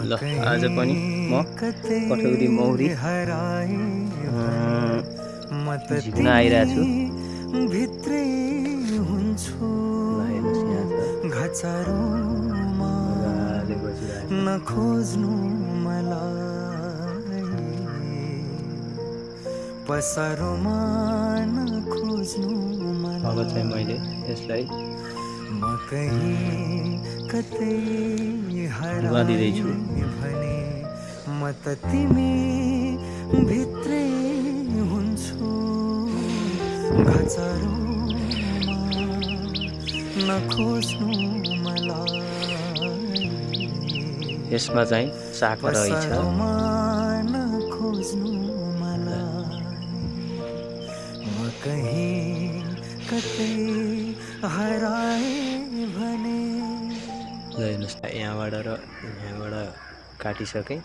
ल आज पनि म कठौरी मौरी झिक्न आइरहेको छु। ल हेर्नुहोस् यहाँ छ मजाले बसिरहेको छ। अब चाहिँ मैले यसलाई धुवा दिँदैछु। यसमा चाहिँ चाक रहेछ। हेर्नुहोस् त यहाँबाट र यहाँबाट काटिसकेँ।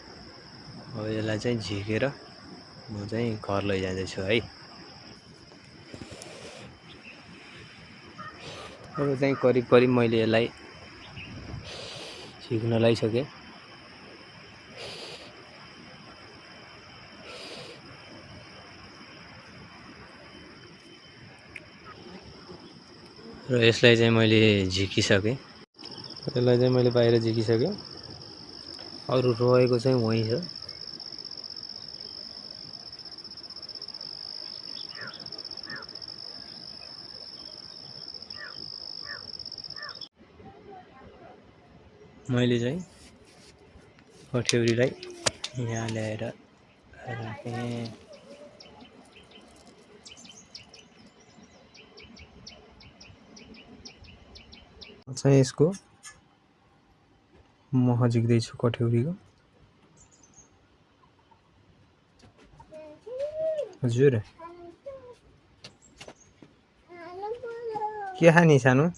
अब यसलाई चाहिँ झिकेर म चाहिँ घर लैजाँदैछु है। अब चाहिँ करिब करिब मैले यसलाई झिक्न लगाइसकेँ। र यसलाई चाहिँ मैले झिकिसकेँ। यसलाई चाहिँ मैले बाहिर झिकिसकेँ। अरू रहेको चाहिँ वहीँ छ। मैले चाहिँ कठ्यौरीलाई यहाँ ल्याएर राखेँ। चाहिँ यसको मह झिक्दैछु कठ्यौरीको। हजुर के खाने सानो?